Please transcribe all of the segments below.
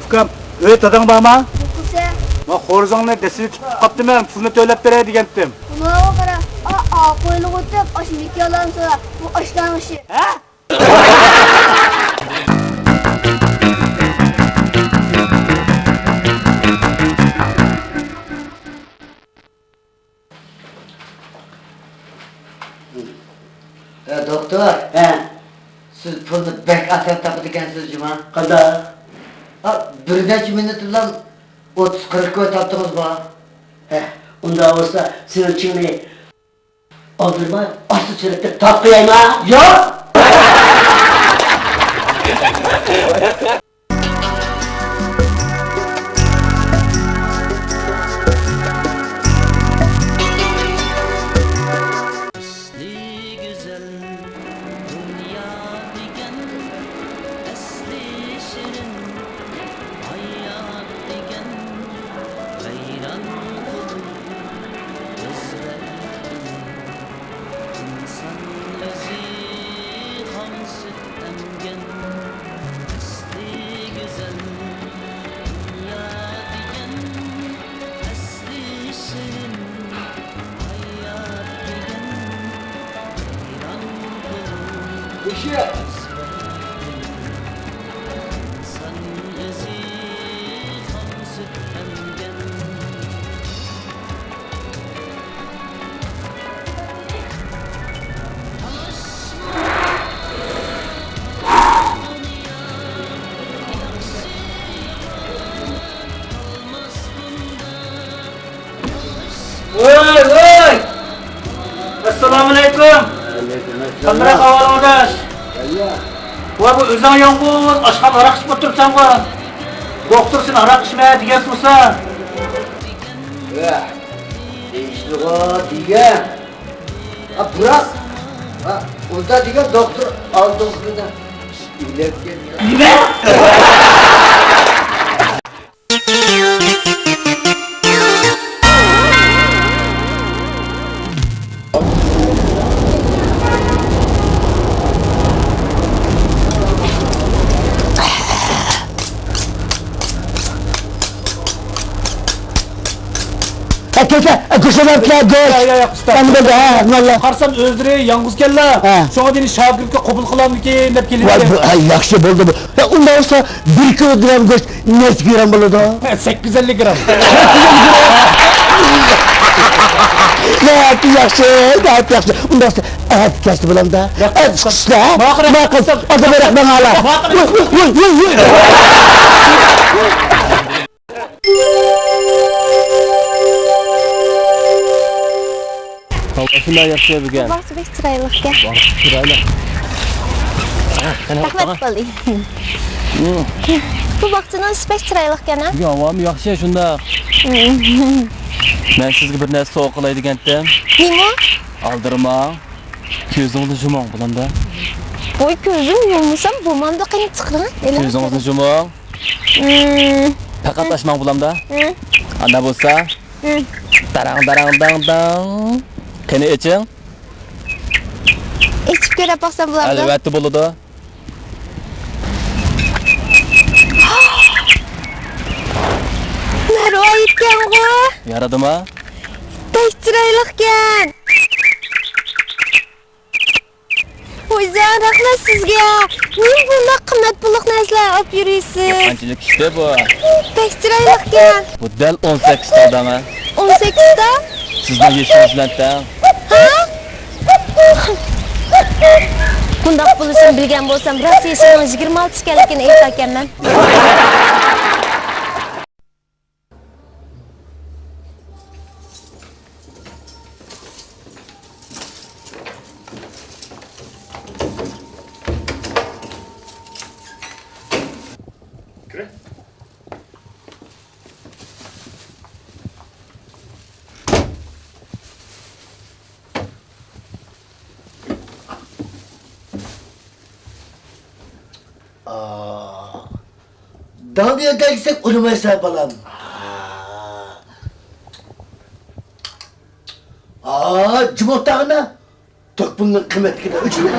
Ukam, öyle tadın bağma? Kuse. Ma xo'rzongni desini tutib qoptiman, pulni to'lab beray degandim. Buna qara. Qo'yilib o'tib, oshlik yo'lamsa, bu oshdan ishi. Ha? Doktor, siz pulni bek asab topib ekansiz juma. Qanday? Bir necha minut bilan 30-40 koy topdingiz bu. Unda olsa senin içini aldırma, aslı çelikte tat koyayım. Yo'q! Voy! Assalomualaykum. Qanday ahvol o'rdash? Voy bu o'zing yolg'iz oshxona aroq ichib o'tiribsan-ku. Doktor sen aroq ichma degan bo'lsa. Deyishdi degan. Biroq unda degan doktor oldingizda ilib kelgan. Nima? Köşeden göz. Yok usta. Ben de valla. Qarsam o'zdiri yolg'iz kellar. Şoňa deni shogirdga qabul qilamdikin deb kelib. Yaxshi bo'ldi bu. Unda olsa 1 kilogram go'sht necha gram bo'ladi? 850 gram. Ne yaxshi. Unda olsa et kesti bulamda. Et çıkışla. Ma qilsam, oda beraq ben ala. Voy. Shunday yaxshi bo'lgan. Vaqti bek chiroyliga. Chiroyli. Rahmat bo'ling. Bu vaqtini spek chiroyli ekan-a? Yo'q, yaxshi shunda. Men sizga bir narsa sovg'a qilay degandim. Nima? Aldirmang. Ko'zingizni yuming bulanda. Voy ko'zim yumsam bo'lmamda qani chiqdi. Ko'zingizni yuming. Faqat ashmang bulanda. Ana bo'lsa. Darang. Qani iching. Ichib ko'ra boqsam bo'ladimi? Albatta bo'ladi. Narvoy ekan-ku. Yaradimi? Bek chiroyli ekan. O'zing rahmat sizga. Men bunday qimmat pulliq narsalar olib yurisiz. Qanchalik ishda bu? Bek chiroyli ekan. Bu dal 18 tadami? 18 ta? Sizning yeshingiz bilan tang. Bundoq bo'lishini bilgan bo'lsam, rost yeshining 26 ekanligini aytganman. Kire. Daha bir yere gitsek onu hesap alalım. Cumhurtağına. Tök bunun kıymetini üçüne.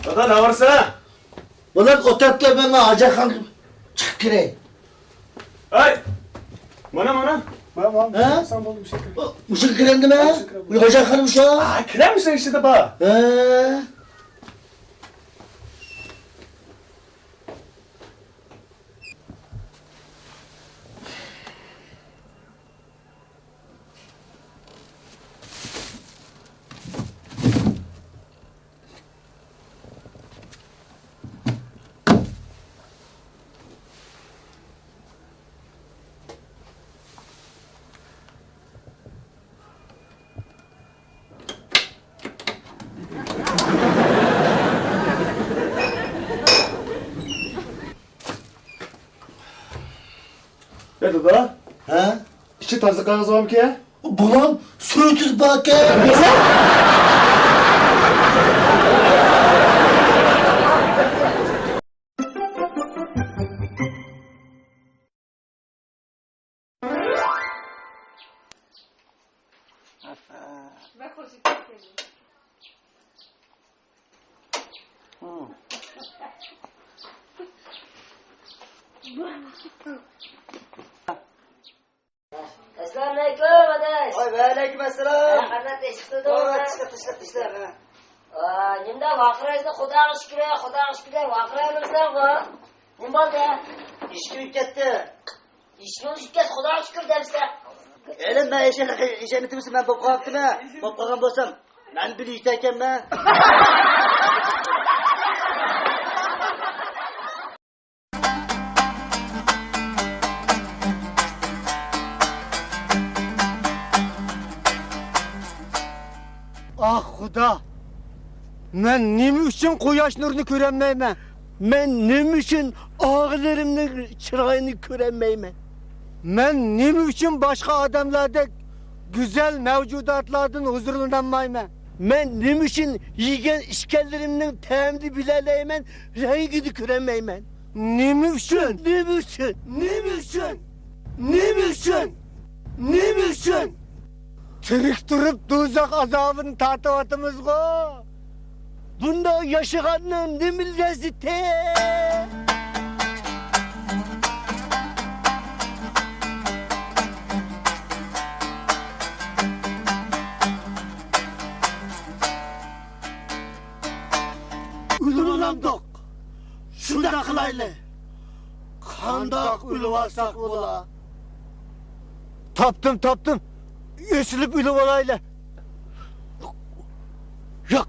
Dada ne varsa? Ulan o tatlı bana Hacı Hanım. Çık gireyim. Ay! Mana? Ha? Sen buldun bir şey. Muşun kirendi mi? Hacı Hanım şu an. Aa, kire misin işte de ba? He. Ne dada? Ha? İçi tarzı kağıt var mı ki? Bulam söğütüz bak ya. Assalamualaikum, Adas. Oy, aleykümselam. Kardeş, tışla. Nimda vaqiraysa Xudoga shukr, vaqiraymisan bu. Nim bo'ldi? İşki ketdi. Ishni o'shikkas Xudoga shukr debsa. Elim ben işeni timsin ben bop kalktım. Bop kalkan bolsam. Ben bir işteyken ben. Ah Xudo. Men nima uchun quyosh nurini ko'rolmayman? Men nima uchun og'ilarimning chiroyini ko'rolmayman? Men nima uchun boshqa odamlardek go'zal mavjudotlardan huzurlanolmayman? Men nima uchun yegan ishkanlarimning ta'mini bilalayman, rangini ko'rolmayman? Nima uchun? Tirik turib do'zax azobini tortyapmiz-ku. Bunda yaşaganın nima lazzati? Ulug'landik. Shunda qilayli. Qandoq ulib olsak bo'la? Topdim. Esilib ulib olayli. Yok.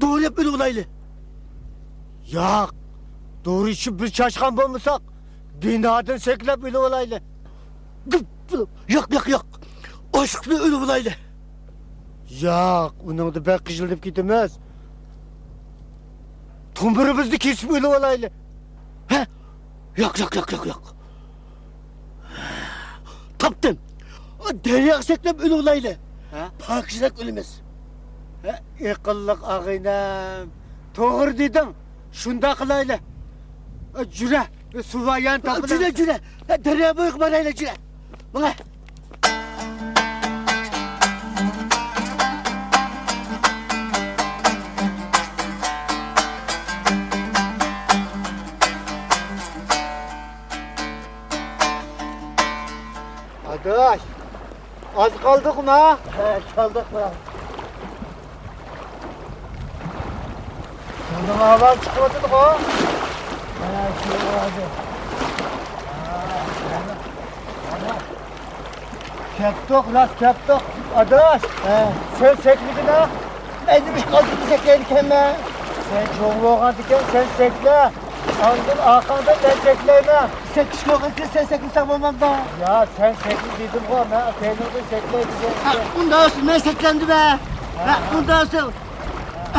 Doğru yapın olaylı. Yok. Doğru işi biz şaşkan bulmasak binadan seklep ölü olaylı. Yok. Aşklı ölü olaylı. Yok. Onun da pek kıcılıp gitmez. Tumburumuzu kesip ölü olaylı. He? Yok. Taptım. Derya seklep ölü olaylı. Pakışlak ölümüz. Iqilliq ağaynam. To'g'ri dedim. Shunda qilayli. Jura, suvayan topiladi. Jura. Daryo bo'yi borayli, jura. Mana. Adaş. Az kaldık mı? He, kaldık mı? Bundan hava çıkmadı mı? Keptok, rast keptok. Adaş. Sen sekmedin ha? Elimi kaldırdı sekleyken ben. Sen çoğunluğa diken sen sekle. Andın arkandan ben sekleyemem. Sen kişilik kız sen seklisen olmam da. Ya sen sekli dedim bu ama sen orada sekleyeceksin. Bundan olsun ben seklendi be. Bundan olsun.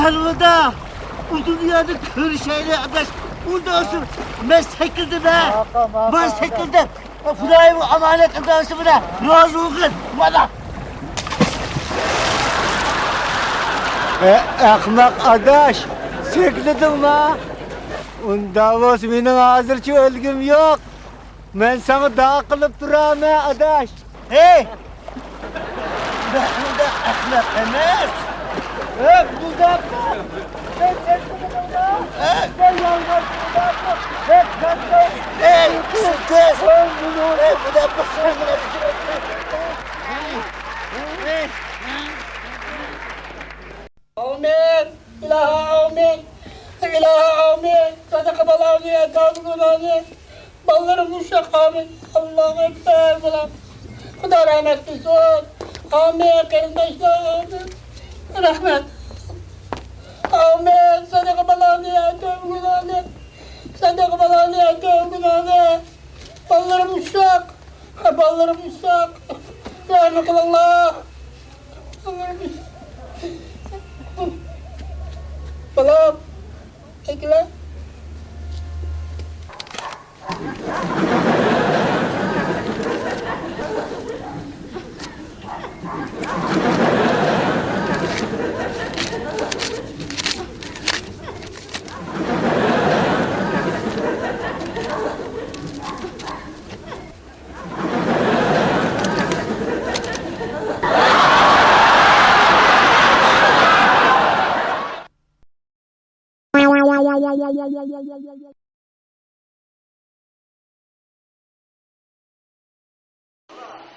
Elvada. Uzun dünyada kör şeyle adaş. Bundan olsun ben sekildim be. Ben sekildim. Burayı bu amanet adamsı buna. Razı olsun bana. Ahmak adaş. Sekledim la. Ondan olsun benim hazırçı ölgüm yok. Ben sana daha kılıp duram ha adaş. Hey! Bu da ahmak emez. Bu da ahmak. Ben sekledim la. Ben yalvarsın da ahmak. Ben kaçtım. Hey! Kız! Bu da ahmak sana Amin. İlahi amin. İlahi amin. Sadaka balağını yatağımın amin. Ballarım uşak amin. Allahu Ekber bulam. Kuda rahmetli son. Amin. Kardeşler amin. Rahmet. Amin. Sadaka balağını yatağımın amin. Sadaka balağını yatağımın amin. Ballarım uşak. Ballarım uşak. Rahmetullah. Ballarım uşak. Balam, ekle.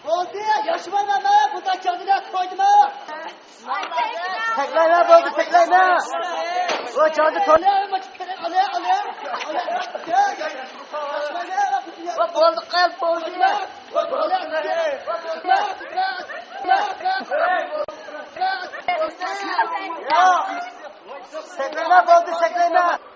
Oldu ya, yaşıma ben ha. Burada kendine koydum ha. Tekleme oldu, tekleme. O çaldı tonu. Oldu kalp oldu ya. Tekleme oldu, tekleme.